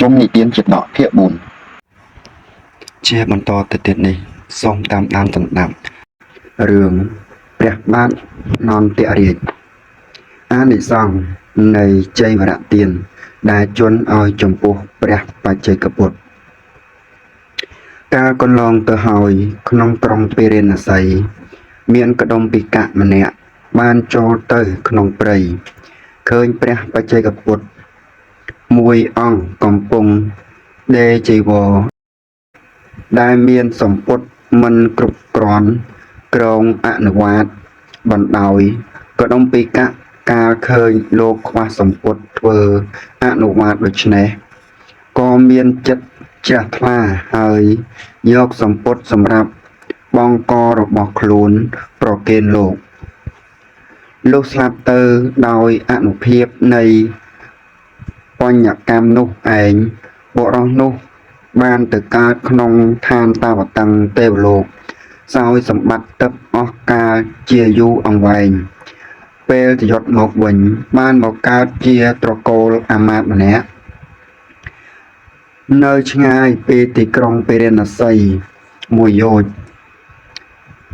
ជុំនិទានជាដកភាគ4ជាបន្តទៅទៀតនេះសូមតាមដានដណ្ដាប់រឿងព្រះបាទនន្ទរាជអានិសង្សនៃជ័យវរៈទានដែលជន់ឲ្យចំពោះព្រះបច្ចេកពុទ្ធកាលកន្លងទៅហើយក្នុងក្រុងពារាណសីមានកដុម្ពិកៈម្នាក់បានចូលទៅក្នុងព្រៃឃើញព្រះបច្ចេកពុទ្ធមួយអង្គកំពុងដេរចីវរដែលមានសម្ពុតមិនគ្រប់គ្រាន់ក្រងអនុវាតបណ្ដោយកដុម្ពិកៈកាលឃើញលោកខ្វះសម្ពុតធ្វើអនុវាតដូច្នេះក៏មានចិត្តជ្រះថ្លាហើយយកសម្ពុតសម្រាប់បងករបស់ខ្លួនប្រគេនលោកស្លាប់ទៅដោយអនុភាពនៃបញ្ញកម្មនោះឯងបុរសនោះបានទៅកើតក្នុងឋានតាវតੰទេវលោកសោយសម្បត្តិទឹកអស់កាលជាយូរអង្វែងពេលទៅយត់មកវិញបានមកកើតជាត្រកូលអាមាត្យម្នាក់នៅឆ្ងាយពីទីក្រុងពារាណសីមួយយោជន៍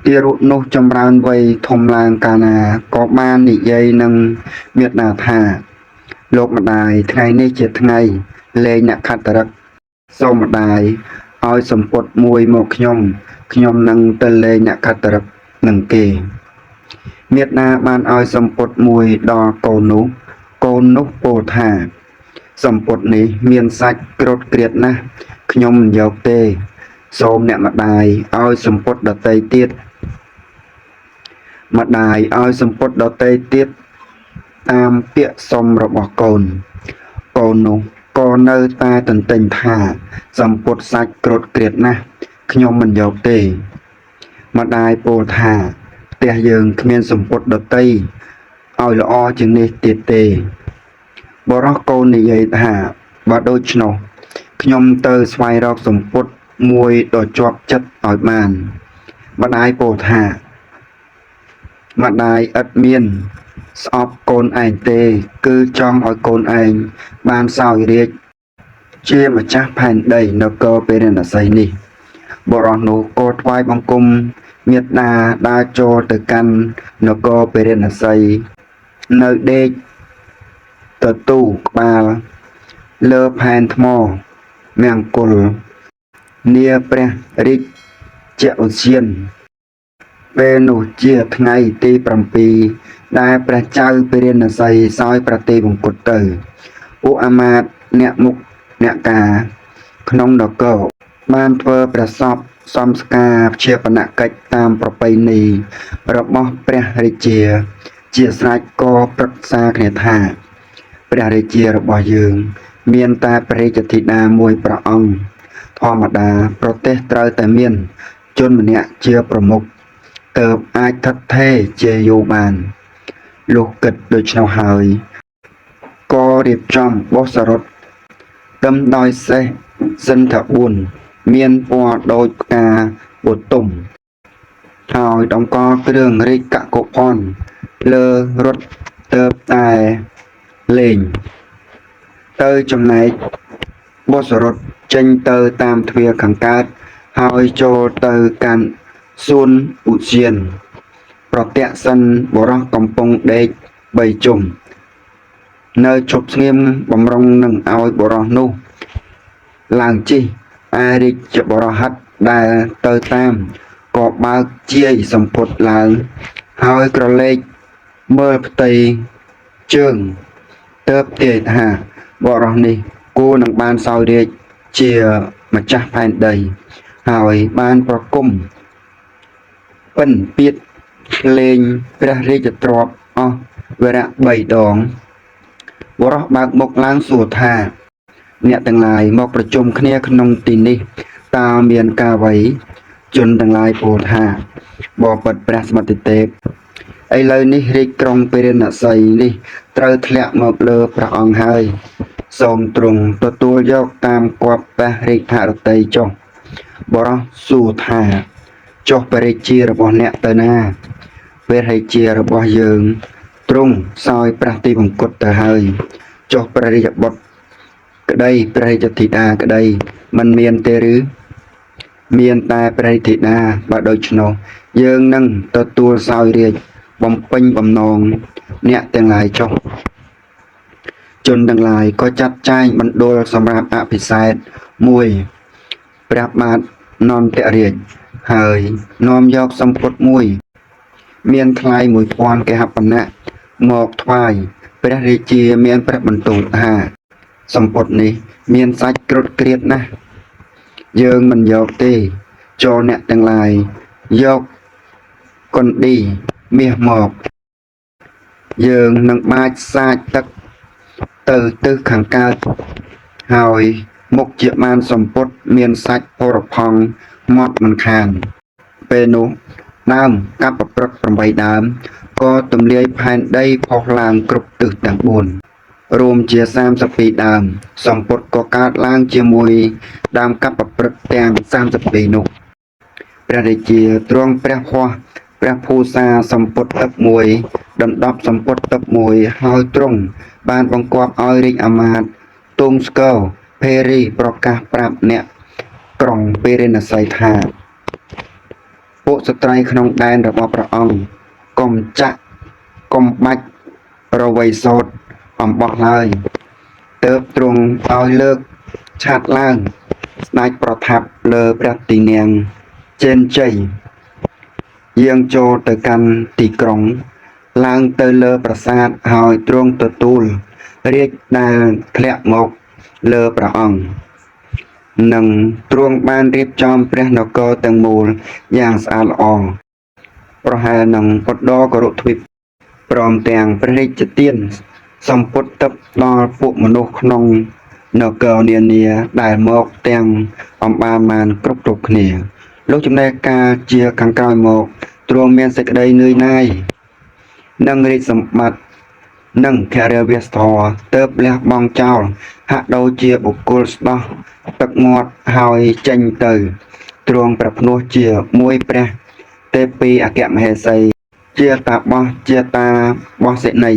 ទារកនោះចម្រើនវ័យធំឡើងកាលណាក៏បាននិយាយនឹងមេត្តាថាលោកម្ដាយថ្ងៃនេះជាថ្ងៃលែងអ្នកខត្តរឹកសូមម្ដាយឲ្យសម្ពុតមួយមកខ្ញុំនឹងទៅលែងអ្នកខត្តរឹកនឹងគេមេត្តាបានឲ្យសម្ពុតមួយដល់កូននោះពោលថាសម្ពុតនេះមានសាច់ក្រត់ក្រៀតណាស់ខ្ញុំមិនយកទេសូមអ្នកម្ដាយឲ្យសម្ពុតដតីទៀតម្ដាយឲ្យសម្ពុតដតីទៀតតាមពាក្យសុំរបស់កូននោះក៏នៅតែទន្ទិញថាសម្ពុតសាច់ក្រត់ក្រៀតណាស់ខ្ញុំមិនយកទេម្ដាយពោលថាផ្ទះយើងគ្មានសម្ពុតដតីឲ្យល្អជាងនេះទៀតទេបរោះកូននិយាយថាបើដូច្នោះខ្ញុំទៅស្វែងរកសម្ពុតមួយដ៏ជាប់ចិត្តឲ្យបានម្ដាយពោលថាម្ដាយឥតមានស្អប់កូនឯងទេគឺចង់ឲ្យកូនឯងបានសោយរាជ្យជាម្ចាស់ផែនដីនគរពារាណសីនេះបរោះនោះក៏ថ្វាយបង្គំមេត្តាដើរចូលទៅកាន់នគរពារាណសីនៅដេកទទូក្បាលលើផែនថ្មមង្គលនាព្រះរាជឧទ្យានពេលនោះជាថ្ងៃទី7ដែលព្រះចៅពារាណសីសោយប្រតិបង្គត់ទៅពួកអាមាត្យអ្នកមុខអ្នកការក្នុងនគរបានធ្វើព្រះសពសំស្ការព្យាបនកិច្ចតាមប្រពៃណីរបស់ព្រះរាជាស្រេចក៏ប្រឹក្សាគ្នាថាព្រះរាជារបស់យើងមានតែព្រះរាជធីតាមួយព្រះអង្គធម្មតាប្រទេសត្រូវតែមានជនម្នាក់ជាប្រមុខទើបអាចថិតថេរជាយូរបានលុះគិតដូច្នោះហើយក៏រៀបចំបោះសរុតទឹមដោយសេះសិនថា4មានពណ៌ដូចផ្កាបុទុំហើយដង្កល់គ្រឿងរាជកកុភ័ណ្ឌលើរត់ទៅតែលេងទៅចំណែកបោះសរុតចេញទៅតាមទ្វារខាងកើតហើយចូលទៅកាន់សួនឧទ្យានប្រទក្សិណបរោះកំពុងដេក3ជុំនៅជប់ស្ងៀមបំរុងនឹងឲ្យបរោះនោះឡើងជិះឯរាជបរហិតដែលទៅតាមក៏បើកជាយសម្ពុតឡើងហើយក្រឡេកមើលផ្ទៃជើងទើបទាយថាបរោះនេះគួរនឹងបានសោយរាជ្យជាម្ចាស់ផែនដីហើយបានប្រគំពិនពៀតលេងព្រះរាជទ្រព្យអស់វរៈ3ដងបរោះបើកមុខឡើងសួរថាអ្នកទាំងឡាយមកប្រជុំគ្នាក្នុងទីនេះតើមានការអ្វីជនទាំងឡាយពោលថាបបិទ្ធព្រះសមត្ថទេពឥឡូវនេះរាជក្រុងពារាណសីនេះត្រូវធ្លាក់មកលើព្រះអង្គហើយសូមទ្រង់ទទួលយកតាមគប់ព្រះរាជហឫទ័យចុះបរោះសួរថាចុះព្រះរាជារបស់អ្នកទៅណាព្រះរាជារបស់យើងទ្រង់សោយប្រតិបង្គត់ទៅហើយចុះព្រះរាជបុត្រ ក្តីព្រះរាជធីតាក្តីមិនមានទេឬមានតែព្រះរាជធីតាបើដូច្នោះយើងនឹងទទួលសោយរាជបំពេញបំណងអ្នកទាំងឡាយចុះជនទាំងឡាយក៏ចាត់ចែងបណ្ដុលសម្រាប់អភិសេកមួយព្រះបាទនន្ទរាជហើយនាំយកសម្ពុតមួយមានថ្លៃ 1000 កេហបណៈមកថ្វាយព្រះរាជាមានព្រះបន្ទូលថាសម្ពុតនេះមានសាច់គ្រុតក្រៀតណាស់យើងមិនយកទេចូលអ្នកទាំងឡាយយកកុនឌីមាសមកយើងនឹងបាចសាចទឹកទៅទិសខាងកើតហើយមុខជាបានសម្ពុតមានសាច់ពរផង់មាត់មិនខានពេលនោះដើមកាប់ប្រព្រឹត្ត8ដើមក៏ទម្លាយផែនដីផុសឡើងគ្រប់ទិសទាំង4រួមជា32ដើមសម្ពុតក៏កើតឡើងជាមួយដើមកាប់ប្រព្រឹត្តទាំង32នោះព្រះរាជាទ្រង់ព្រះហស្ថព្រះភូសាសម្ពុតទឹកមួយដណ្ដប់សម្ពុតទឹកមួយហើយទ្រង់បានបង្គាប់ឲ្យរាជអាមាត្យទូងស្គរភេរីប្រកាសប្រាប់អ្នកក្រុងពេរិណស័យថាពួកស្ត្រីក្នុងដែនរបស់ព្រះអង្គកុំចាក់កុំបាច់រវៃសោតអំបោះឡើយទើបទ្រង់ឲ្យលើកឆាត់ឡើងស្ដេចប្រថាប់លើព្រះទីនាំងចេនជ័យយាងចូលទៅកាន់ទីក្រុងឡើងទៅលើប្រាសាទហើយទ្រង់ទទួលរាជដែលធ្លាក់មកលើព្រះអង្គនិងទ្រង់បានរៀបចំព្រះនគរទាំងមូលយ៉ាងស្អាតល្អប្រហែលនឹងឧត្តរគរុទ្វីបព្រមទាំងព្រះរាជទានសម្ពុតទឹកដល់ពួកមនុស្សក្នុងនគរនានាដែលមកទាំងអំបានគ្រប់គ្នាលោកចំណែកការជាខាងក្រោយមកទ្រង់មានសេចក្តីនឿយណាយនិងរាជសម្បត្តិនិងខរិយវធម៌ទើបលះបង់ចោលហាក់ដូចជាបុគ្គលស្ដោះទឹកមាត់ហើយចេញទៅទ្រង់ប្រភ្នោះជាមួយព្រះទេពីអគ្គមហេសីជាតាបោះសេនី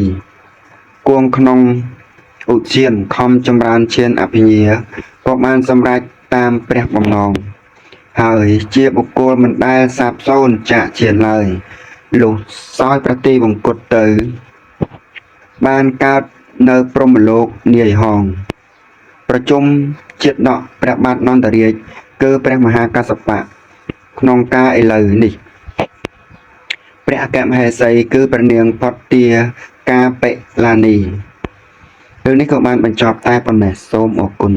គួងក្នុងឧឈានខំចម្រើនឈានអភិញ្ញាក៏បានសម្រេចតាមព្រះបំណងហើយជាបុគ្គលមិនដែលសាបសូន្យចាកឈានឡើយលុះសោយប្រតិបង្គត់ទៅបានកើតនៅព្រហ្មលោកនាយហងប្រជុំជាតិដកព្រះបាទនន្ទរាជគឺព្រះមហាកស្សបៈក្នុងការឥឡូវនេះព្រះអគ្គមហេសីគឺព្រះនាងផត្តាកាបិឡានីរឿងនេះក៏បានបញ្ចប់តែប៉ុណ្ណេះសូមអរគុណ